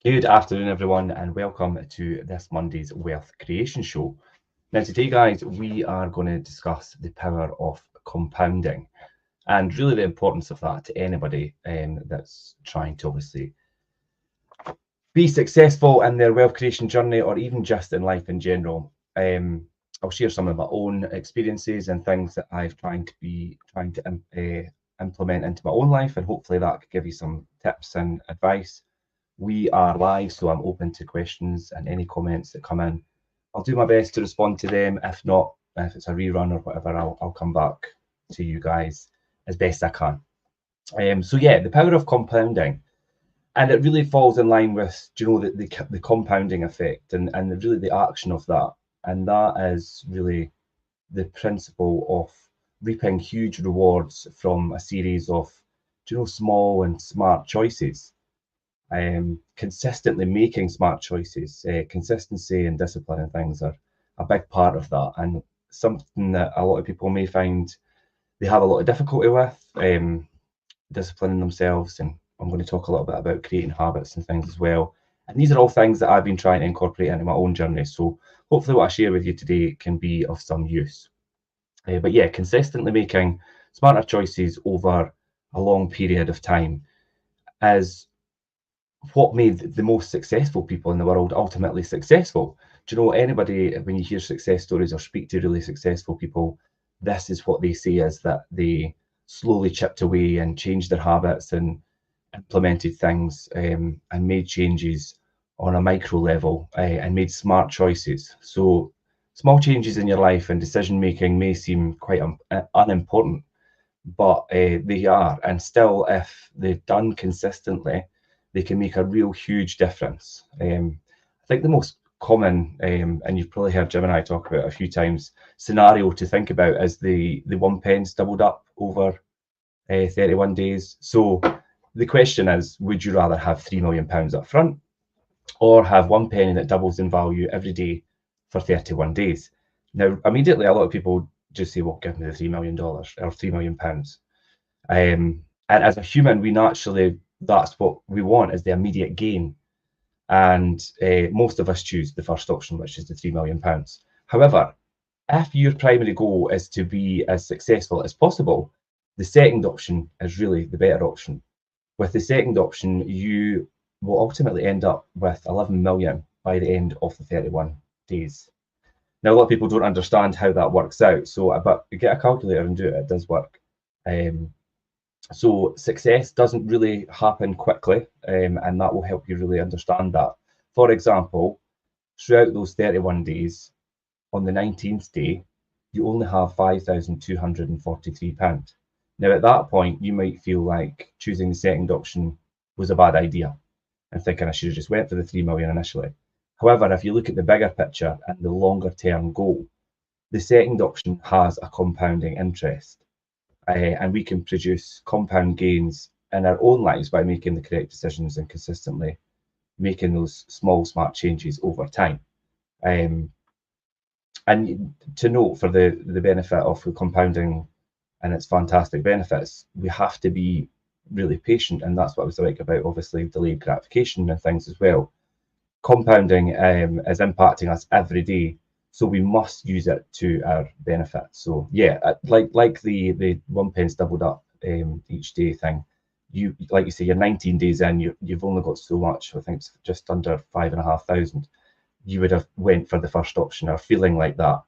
Good afternoon, everyone, and welcome to this Monday's Wealth Creation Show. Now, today, guys, we are going to discuss the power of compounding and really the importance of that to anybody that's trying to obviously be successful in their wealth creation journey or even just in life in general. I'll share some of my own experiences and things that I've trying to implement into my own life, and hopefully that could give you some tips and advice. We are live, so I'm open to questions and any comments that come in. I'll do my best to respond to them. If not, if it's a rerun or whatever, I'll come back to you guys as best I can. So yeah, the power of compounding, and it really falls in line with the compounding effect and really the action of that, and that is really the principle of reaping huge rewards from a series of small and smart choices. Consistently making smart choices, consistency and discipline and things are a big part of that, and something that a lot of people may find they have a lot of difficulty with, disciplining themselves. And I'm going to talk a little bit about creating habits and things as well. And these are all things that I've been trying to incorporate into my own journey. So hopefully what I share with you today can be of some use. But yeah, consistently making smarter choices over a long period of time is what made the most successful people in the world ultimately successful. Do you know, anybody, when you hear success stories or speak to really successful people, this is what they say, is that they slowly chipped away and changed their habits and implemented things, and made changes on a micro level, and made smart choices. So small changes in your life and decision making may seem quite unimportant, but they are, and still, if they're done consistently, they can make a real huge difference. I think the most common, and you've probably heard Jim and I talk about it a few times, scenario to think about is the one pence doubled up over 31 days. So the question is, would you rather have £3 million up front or have one penny that doubles in value every day for 31 days? Now, immediately, a lot of people just say, well, give me the $3 million or £3 million. And as a human, we naturally, that's what we want, is the immediate gain. And most of us choose the first option, which is the £3 million. However, if your primary goal is to be as successful as possible, the second option is really the better option. With the second option, you will ultimately end up with 11 million by the end of the 31 days. Now, a lot of people don't understand how that works out. So, but get a calculator and do it. It does work. So success doesn't really happen quickly, and that will help you really understand that. For example, throughout those 31 days, on the 19th day, you only have £5,243. Now, at that point, you might feel like choosing the second option was a bad idea and thinking I should have just went for the 3 million initially. However, if you look at the bigger picture and the longer term goal, the second option has a compounding interest. And we can produce compound gains in our own lives by making the correct decisions and consistently making those small, smart changes over time. And to note, for the benefit of compounding and its fantastic benefits, we have to be really patient, and that's what I was like about, obviously, delayed gratification and things as well. Compounding is impacting us every day, so we must use it to our benefit. So yeah, like the one pence doubled up each day thing. You, like you say, you're 19 days in, you've only got so much. I think it's just under 5,500. You would have went for the first option or feeling like that.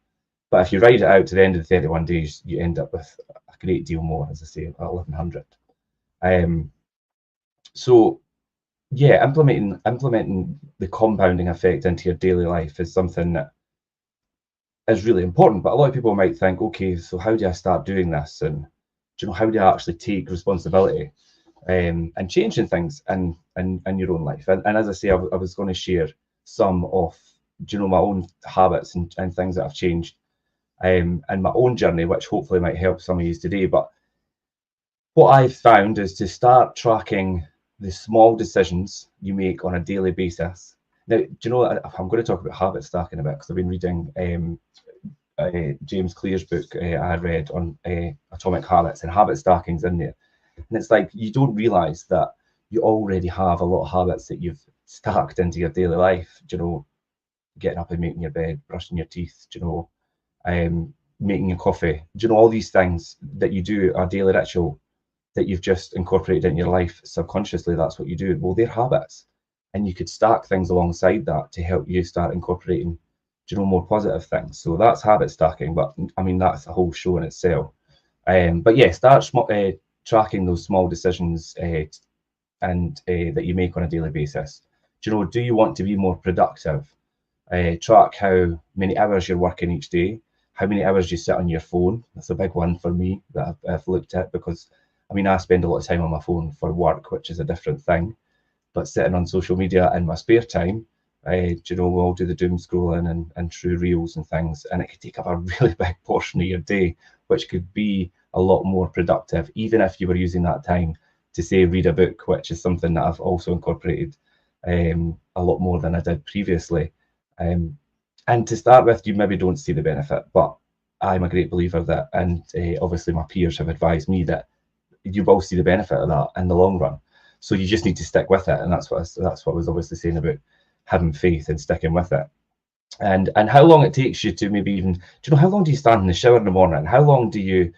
But if you ride it out to the end of the 31 days, you end up with a great deal more, as I say, 1,100. So yeah, implementing the compounding effect into your daily life is something that is really important. But a lot of people might think, okay, so how do I start doing this? And how do I actually take responsibility and changing things in your own life? And as I say, I was going to share some of my own habits and things that I've changed in my own journey, which hopefully might help some of you today. But what I've found is to start tracking the small decisions you make on a daily basis. Now, I'm going to talk about habit stacking a bit, because I've been reading James Clear's book I had read on Atomic Habits, and habit stacking's in there. And it's like, you don't realize that you already have a lot of habits that you've stacked into your daily life. You know, getting up and making your bed, brushing your teeth. You know, making your coffee. Do you know all these things that you do, a daily ritual that you've just incorporated into your life subconsciously? That's what you do. Well, they're habits, and you could stack things alongside that to help you start incorporating, you know, more positive things. So that's habit stacking. But I mean, that's a whole show in itself. But yeah, start tracking those small decisions and that you make on a daily basis. Do you know? Do you want to be more productive? Track how many hours you're working each day, how many hours you sit on your phone. That's a big one for me that I've looked at, because I mean, I spend a lot of time on my phone for work, which is a different thing. But sitting on social media in my spare time, you know, we'll do the doom scrolling and through reels and things, and it could take up a really big portion of your day, which could be a lot more productive, even if you were using that time to say read a book, which is something that I've also incorporated a lot more than I did previously. And to start with, you maybe don't see the benefit, but I'm a great believer that, and obviously my peers have advised me that you will see the benefit of that in the long run. So you just need to stick with it, and that's what I was obviously saying about having faith and sticking with it. And how long it takes you to maybe even, do you know, how long do you stand in the shower in the morning? How long do you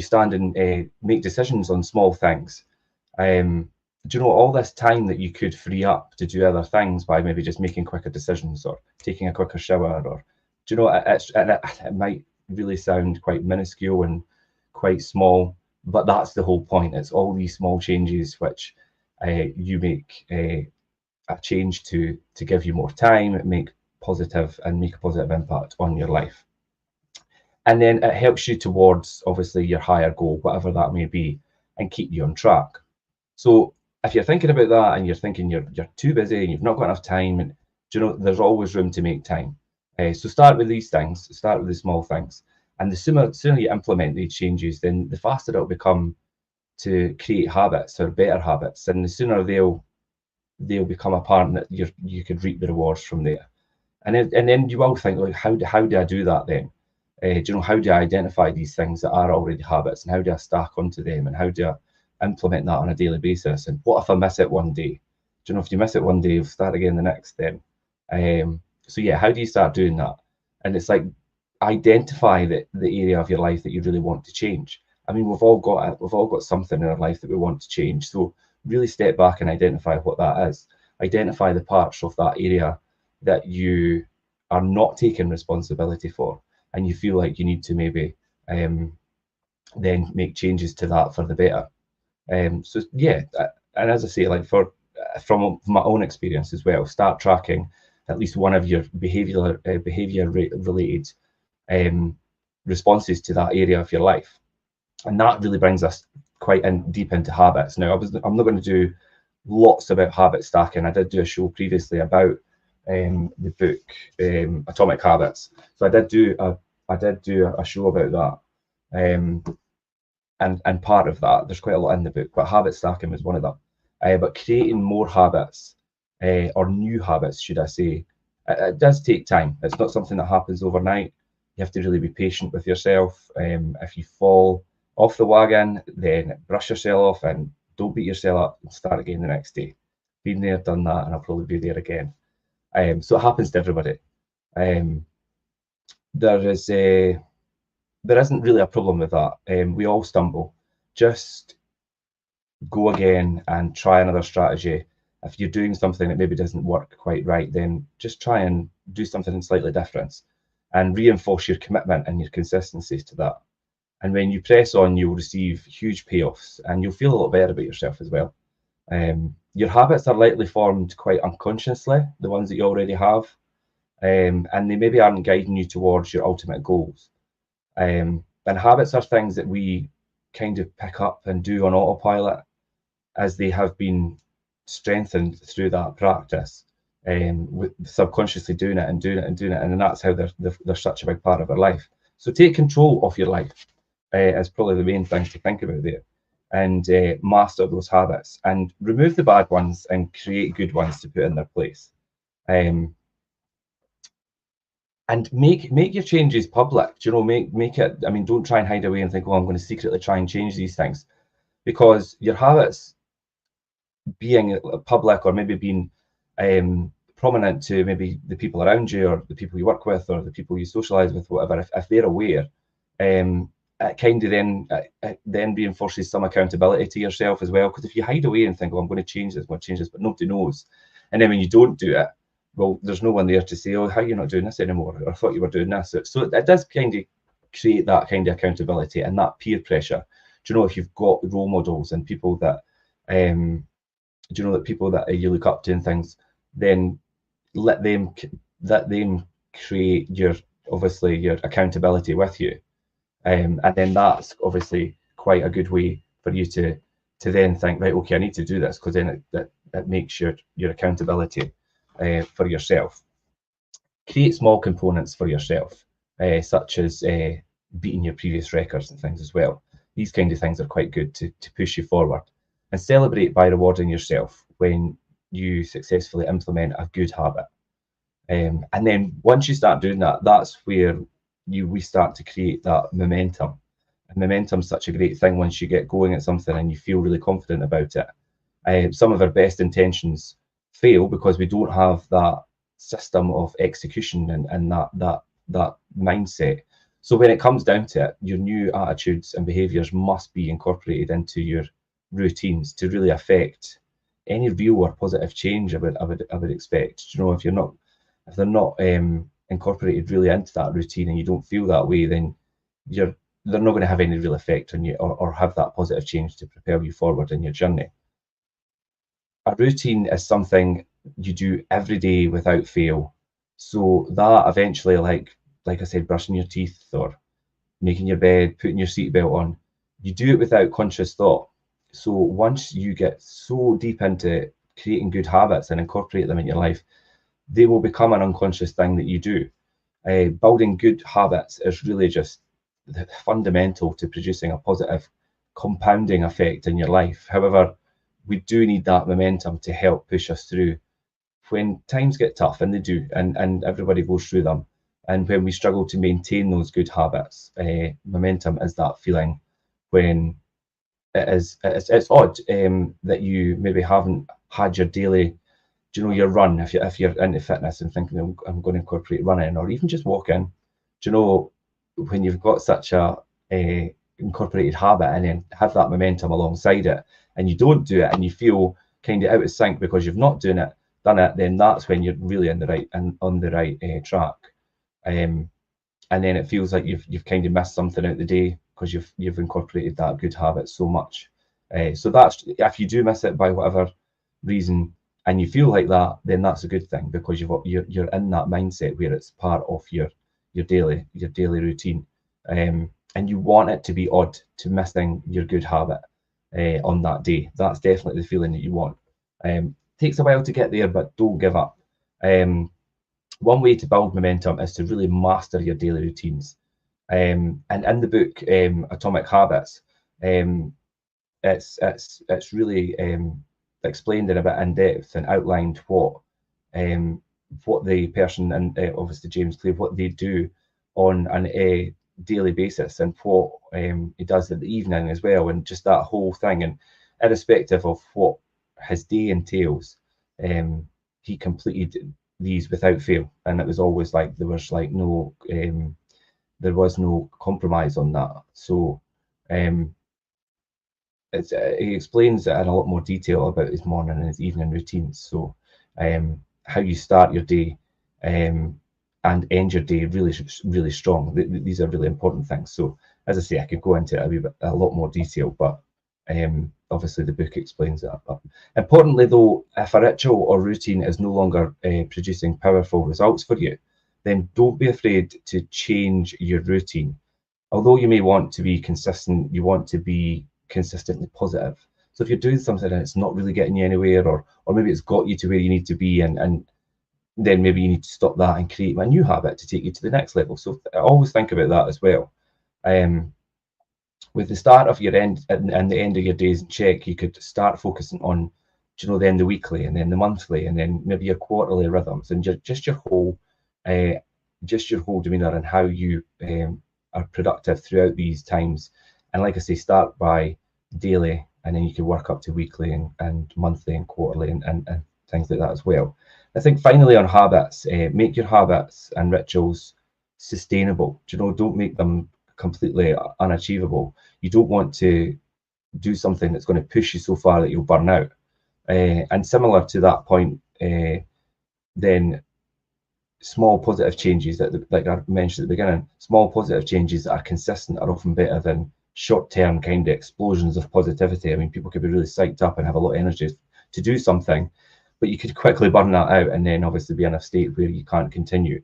stand and make decisions on small things? Do you know all this time that you could free up to do other things by maybe just making quicker decisions or taking a quicker shower? Or do you know, it might really sound quite minuscule and quite small, but that's the whole point. It's all these small changes which you make a change to give you more time, make a positive impact on your life. And then it helps you towards obviously your higher goal, whatever that may be, and keep you on track. So if you're thinking about that and you're thinking you're too busy and you've not got enough time, and you know, there's always room to make time. So start with these things, start with the small things, and the sooner you implement these changes, then the faster it'll become to create habits or better habits, and the sooner they'll become apparent that you could reap the rewards from there. And then you will think, like, how do I do that then? Do you know, how do I identify these things that are already habits, and how do I stack onto them, and how do I implement that on a daily basis? And what if I miss it one day? Do you know, if you miss it one day, you'll start again the next then. So yeah, how do you start doing that? And it's like, identify the area of your life that you really want to change. I mean, we've all got something in our life that we want to change. So really step back and identify what that is. Identify the parts of that area that you are not taking responsibility for, and you feel like you need to maybe then make changes to that for the better. So yeah, and as I say, like from my own experience as well, start tracking at least one of your behavior related responses to that area of your life, and that really brings us quite deep into habits. Now, I'm not going to do lots about habit stacking. I did do a show previously about the book Atomic Habits, so I did do a show about that. And part of that, there's quite a lot in the book, but habit stacking was one of them. But creating more habits, or new habits, should I say, it does take time. It's not something that happens overnight. You have to really be patient with yourself. If you fall off the wagon, then brush yourself off and don't beat yourself up, and start again the next day. Been there, done that, and I'll probably be there again. So it happens to everybody. There isn't really a problem with that. We all stumble. Just go again and try another strategy. If you're doing something that maybe doesn't work quite right, then just try and do something slightly different and reinforce your commitment and your consistency to that. And when you press on, you'll receive huge payoffs and you'll feel a lot better about yourself as well. Your habits are likely formed quite unconsciously, the ones that you already have, and they maybe aren't guiding you towards your ultimate goals. And habits are things that we kind of pick up and do on autopilot, as they have been strengthened through that practice, with subconsciously doing it, and that's how they're such a big part of our life. So take control of your life is probably the main thing to think about there, and master those habits and remove the bad ones and create good ones to put in their place. And make your changes public. You know, make it. I mean, don't try and hide away and think, "Oh, I'm going to secretly try and change these things," because your habits being public, or maybe being prominent to maybe the people around you, or the people you work with, or the people you socialize with, whatever, if they're aware, it kind of then reinforces some accountability to yourself as well. Because if you hide away and think, well, I'm going to change this, but nobody knows, and then when you don't do it, well, there's no one there to say, oh, how are you not doing this anymore? Or I thought you were doing this. So it does kind of create that kind of accountability and that peer pressure. Do you know, if you've got role models and people that, do you know, that people that you look up to and things, then let them create your accountability with you, and then that's obviously quite a good way for you to then think, right, okay, I need to do this, because then it makes your accountability for yourself. Create small components for yourself, such as beating your previous records and things as well. These kind of things are quite good to push you forward. And celebrate by rewarding yourself when you successfully implement a good habit. And then once you start doing that, that's where we start to create that momentum. And momentum's such a great thing once you get going at something and you feel really confident about it. Some of our best intentions fail because we don't have that system of execution and that mindset. So when it comes down to it, your new attitudes and behaviors must be incorporated into your routines to really affect any real or positive change. I would expect. You know, if they're not incorporated really into that routine, and you don't feel that way, then they're not going to have any real effect on you, or have that positive change to propel you forward in your journey. A routine is something you do every day without fail. So that eventually, like I said, brushing your teeth or making your bed, putting your seatbelt on, you do it without conscious thought. So once you get so deep into creating good habits and incorporate them in your life, they will become an unconscious thing that you do. Building good habits is really just fundamental to producing a positive compounding effect in your life. However, we do need that momentum to help push us through when times get tough, and they do, and everybody goes through them. And when we struggle to maintain those good habits, momentum is that feeling when it's odd that you maybe haven't had your daily, do you know, your run, if you're into fitness and thinking, I'm going to incorporate running, or even just walking. Do you know, when you've got such a incorporated habit and then have that momentum alongside it, and you don't do it, and you feel kind of out of sync because you've not done it, then that's when you're really on the right track. And then it feels like you've kind of missed something out the day because you've incorporated that good habit so much. So that's, if you do miss it by whatever reason, and you feel like that, then that's a good thing, because you're in that mindset where it's part of your daily routine, and you want it to be odd to missing your good habit on that day. That's definitely the feeling that you want. Takes a while to get there, but don't give up. One way to build momentum is to really master your daily routines. And in the book Atomic Habits, it's really explained in a bit in depth and outlined what the person, and obviously James Clear, what they do on a daily basis, and what he does in the evening as well, and just that whole thing. And irrespective of what his day entails, he completed these without fail, and it was always like there was no compromise on that. So he explains it in a lot more detail about his morning and his evening routines. So how you start your day and end your day really strong. These are really important things. So as I say, I could go into it a lot more detail, but obviously the book explains that. But importantly though, if a ritual or routine is no longer producing powerful results for you, then don't be afraid to change your routine. Although you may want to be consistent, you want to be consistently positive. So if you're doing something and it's not really getting you anywhere, or maybe it's got you to where you need to be, and then maybe you need to stop that and create a new habit to take you to the next level. So always think about that as well. With the start of your end and the end of your days in check, you could start focusing on, then the weekly, and then the monthly, and then maybe your quarterly rhythms, and just your whole demeanor, and how you are productive throughout these times. And like I say, start by daily and then you can work up to weekly and monthly and quarterly and things like that as well. I think finally on habits, make your habits and rituals sustainable. Don't make them completely unachievable. You don't want to do something that's going to push you so far that you'll burn out. And similar to that point, then small positive changes that, like I mentioned at the beginning, small positive changes that are consistent are often better than short-term kind of explosions of positivity. I mean, people could be really psyched up and have a lot of energy to do something, but you could quickly burn that out and then obviously be in a state where you can't continue.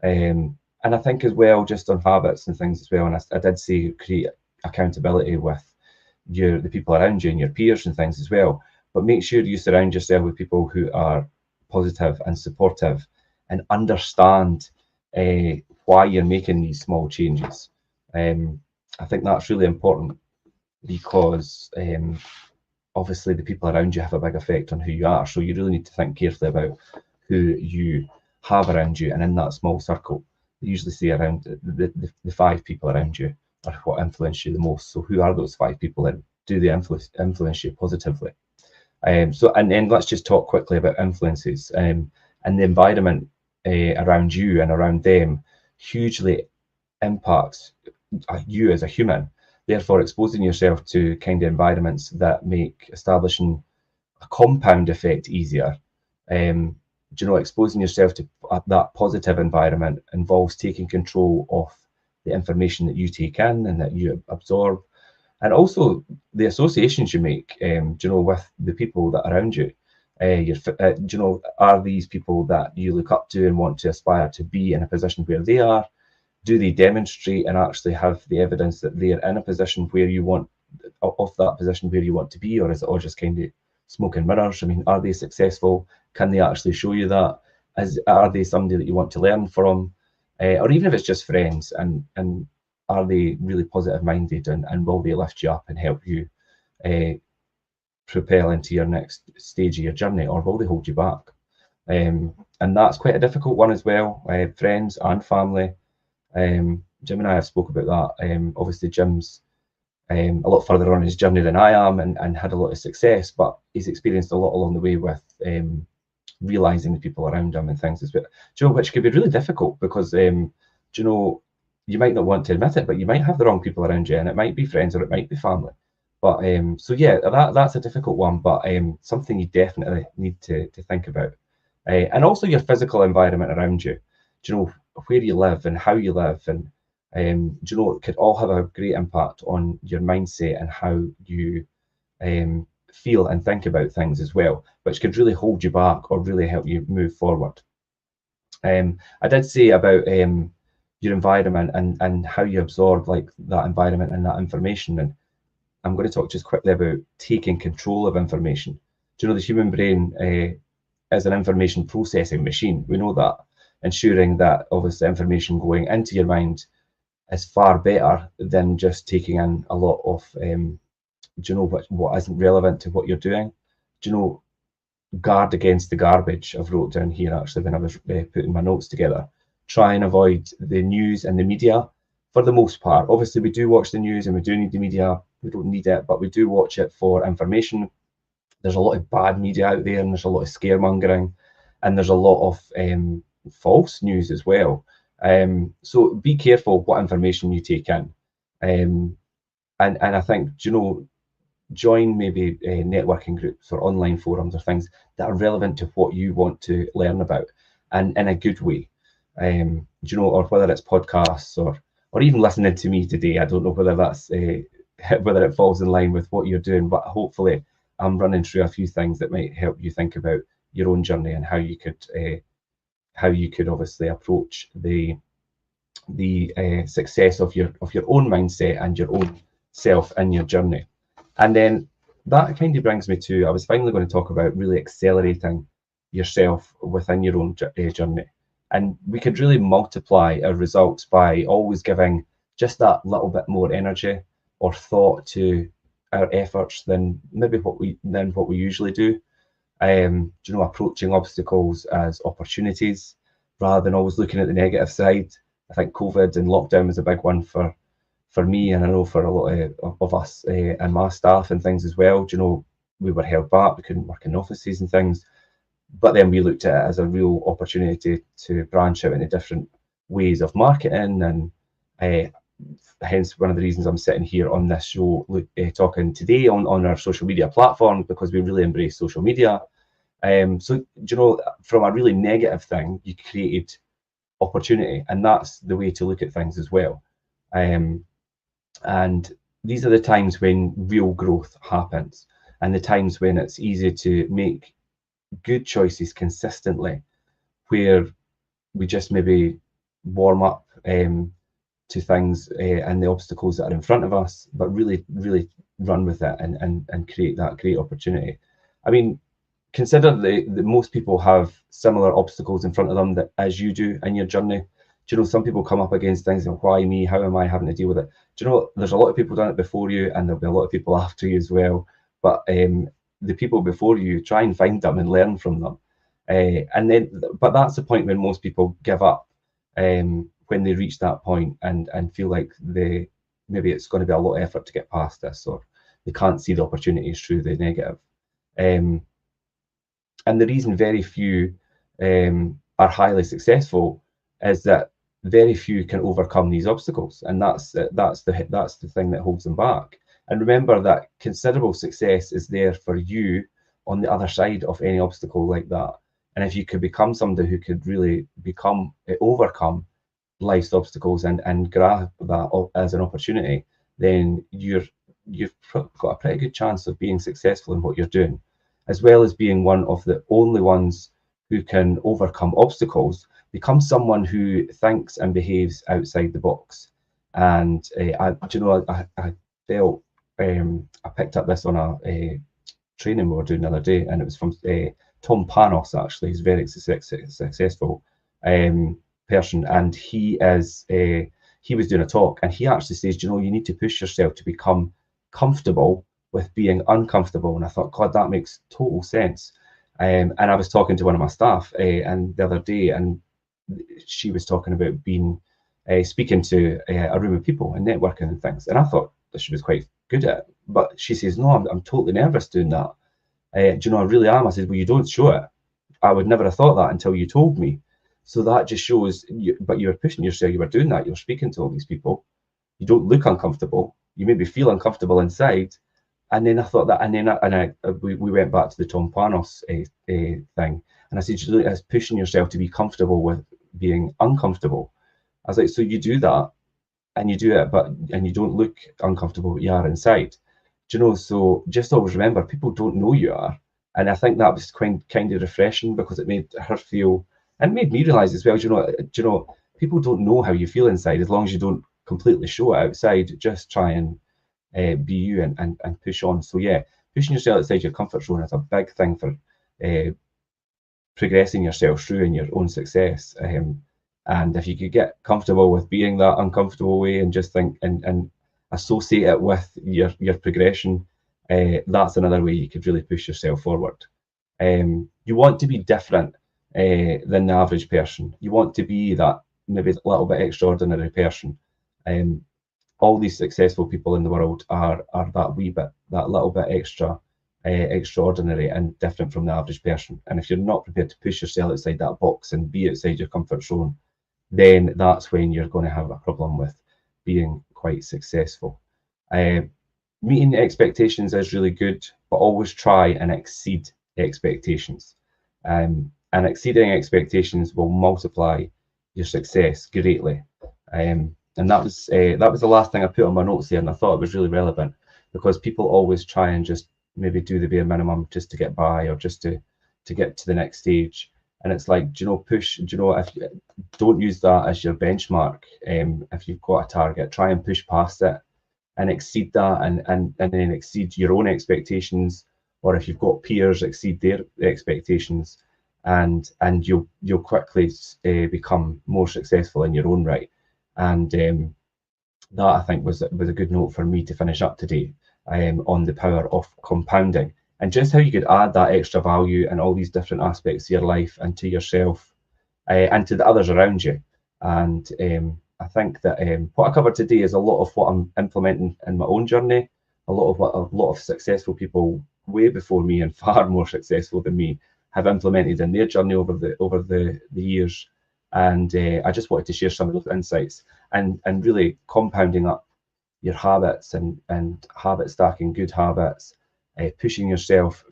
And I think as well, just on habits and things as well, and I did say create accountability with the people around you and your peers and things as well, but make sure you surround yourself with people who are positive and supportive and understand why you're making these small changes. I think that's really important because obviously the people around you have a big effect on who you are. So you really need to think carefully about who you have around you. And in that small circle, they usually say around the 5 people around you are what influence you the most. So who are those 5 people and do they influence you positively? So and then let's just talk quickly about influences and the environment around you and around them hugely impacts you as a human. Therefore, exposing yourself to kind of environments that make establishing a compound effect easier. Exposing yourself to that positive environment involves taking control of the information that you take in and that you absorb, and also the associations you make, with the people that are around you. Are these people that you look up to and want to aspire to be in a position where they are? Do they demonstrate and actually have the evidence that they're in a position where you want, of that position where you want to be, or is it all just kind of smoke and mirrors? I mean, are they successful? Can they actually show you that? Are they somebody that you want to learn from? Or even if it's just friends, and are they really positive minded and will they lift you up and help you propel into your next stage of your journey, or will they hold you back? And that's quite a difficult one as well, friends and family. Jim and I have spoke about that. Obviously, Jim's a lot further on his journey than I am and had a lot of success, but he's experienced a lot along the way with realizing the people around him and things as well, which can be really difficult because, you might not want to admit it, but you might have the wrong people around you, and it might be friends or it might be family. But so yeah, that's a difficult one, but something you definitely need to think about. And also your physical environment around you. Where you live and how you live, and it could all have a great impact on your mindset and how you feel and think about things as well, which could really hold you back or really help you move forward. I did say about your environment and how you absorb like that environment and that information, and I'm going to talk just quickly about taking control of information. The human brain is an information processing machine. We know that. Ensuring that obviously information going into your mind is far better than just taking in a lot of what isn't relevant to what you're doing. Guard against the garbage. I've wrote down here actually when I was putting my notes together. Try and avoid the news and the media for the most part. Obviously, we do watch the news and we do need the media. We don't need it, but we do watch it for information. There's a lot of bad media out there, and there's a lot of scaremongering, and there's a lot of false news as well. So be careful what information you take in. And I think, join maybe networking groups or online forums or things that are relevant to what you want to learn about, and in a good way. Or whether it's podcasts or even listening to me today. I don't know whether that's whether it falls in line with what you're doing, but hopefully I'm running through a few things that might help you think about your own journey and how you could obviously approach the success of your own mindset and your own self in your journey. And then that kind of brings me to, I was finally going to talk about really accelerating yourself within your own journey. And we could really multiply our results by always giving just that little bit more energy or thought to our efforts than maybe what we usually do. Approaching obstacles as opportunities rather than always looking at the negative side. I think COVID and lockdown was a big one for for me, and I know for a lot of us and my staff and things as well, you know, we were held back. We couldn't work in offices and things. But then we looked at it as a real opportunity to branch out into different ways of marketing, and hence one of the reasons I'm sitting here on this show talking today on our social media platforms, because we really embrace social media. So, you know, from a really negative thing, you created opportunity, and that's the way to look at things as well. And these are the times when real growth happens, and the times when it's easy to make good choices consistently, where we just maybe warm up to things and the obstacles that are in front of us, but really run with it and create that great opportunity. I mean, consider that most people have similar obstacles in front of them that as you do in your journey. Do you know, some people come up against things and why me? How am I having to deal with it? Do you know, there's a lot of people done it before you, and there'll be a lot of people after you as well. But the people before you, try and find them and learn from them. And then, but that's the point when most people give up, when they reach that point and feel like maybe it's going to be a lot of effort to get past this, or they can't see the opportunities through the negative. And the reason very few are highly successful is that very few can overcome these obstacles, and that's the thing that holds them back. And remember that considerable success is there for you on the other side of any obstacle like that. And if you could become somebody who could really overcome life's obstacles and grab that as an opportunity, then you've got a pretty good chance of being successful in what you're doing, as well as being one of the only ones who can overcome obstacles. Become someone who thinks and behaves outside the box. And I felt I picked up this on a training we were doing the other day, and it was from Tom Panos. Actually, he's a very successful person, and he was doing a talk, and he actually says, you know, you need to push yourself to become comfortable with being uncomfortable. And I thought, God, that makes total sense. And I was talking to one of my staff and the other day, and she was talking about being speaking to a room of people and networking and things, and I thought that she was quite good at it. But she says, no, I'm totally nervous doing that. Do you know, I really am. I said, well, you don't show it. I would never have thought that until you told me. So that just shows but you're pushing yourself. You were doing that. You're speaking to all these people. You don't look uncomfortable. You maybe feel uncomfortable inside. And then I thought that, and then we went back to the Tom Panos thing, and I said, you look, it's pushing yourself to be comfortable with being uncomfortable. I was like, so you do that, and you do it, and you don't look uncomfortable, but you are inside. Do you know? So just always remember, people don't know you are, and I think that was kind of refreshing, because it made her feel, and made me realize as well. Do you know, people don't know how you feel inside. As long as you don't completely show it outside, just try and be you and push on. So yeah, pushing yourself outside your comfort zone is a big thing for progressing yourself through in your own success. And if you could get comfortable with being that uncomfortable way and just think and associate it with your progression, that's another way you could really push yourself forward. You want to be different than the average person. You want to be that maybe a little bit extraordinary person. All these successful people in the world are that little bit extraordinary and different from the average person. And if you're not prepared to push yourself outside that box and be outside your comfort zone, then that's when you're going to have a problem with being quite successful. Meeting expectations is really good, but always try and exceed expectations. And exceeding expectations will multiply your success greatly. And that was the last thing I put on my notes here, and I thought it was really relevant, because people always try and just maybe do the bare minimum just to get by, or just to get to the next stage. And it's like, do you know, push. Do you know, if don't use that as your benchmark. If you've got a target, try and push past it and exceed that, and then exceed your own expectations. Or if you've got peers, exceed their expectations, and you'll quickly become more successful in your own right. And that, I think, was a good note for me to finish up today on the power of compounding, and just how you could add that extra value in all these different aspects of your life and to yourself and to the others around you. And I think that what I covered today is a lot of what I'm implementing in my own journey, a lot of what a lot of successful people way before me and far more successful than me have implemented in their journey over the years. And I just wanted to share some of those insights and really compounding up your habits and habit stacking, good habits, pushing yourself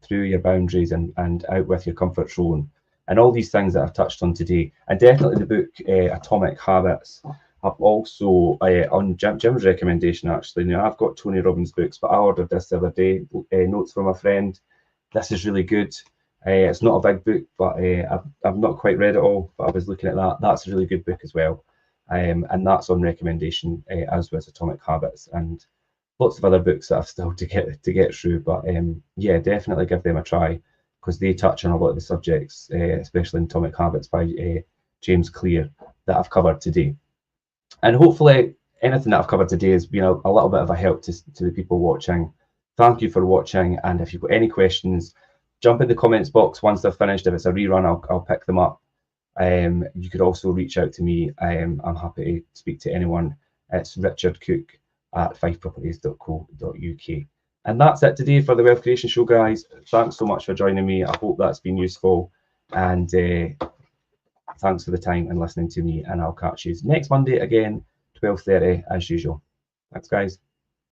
through your boundaries and out with your comfort zone, and all these things that I've touched on today. And definitely the book Atomic Habits. I've also, on Jim's recommendation, actually, now I've got Tony Robbins books, but I ordered this the other day, notes from a friend. This is really good. It's not a big book, but I've not quite read it all, but I was looking at that. That's a really good book as well. And that's on recommendation, as with Atomic Habits and lots of other books that I've still to get through. But yeah, definitely give them a try because they touch on a lot of the subjects, especially in Atomic Habits by James Clear, that I've covered today. And hopefully anything that I've covered today has been a little bit of a help to the people watching. Thank you for watching, and if you've got any questions, jump in the comments box once they're finished. If it's a rerun, I'll pick them up. You could also reach out to me. I'm happy to speak to anyone. It's Richard Cook at fifeproperties.co.uk. And that's it today for the Wealth Creation Show, guys. Thanks so much for joining me. I hope that's been useful. And thanks for the time and listening to me. And I'll catch you next Monday again, 12:30 as usual. Thanks, guys.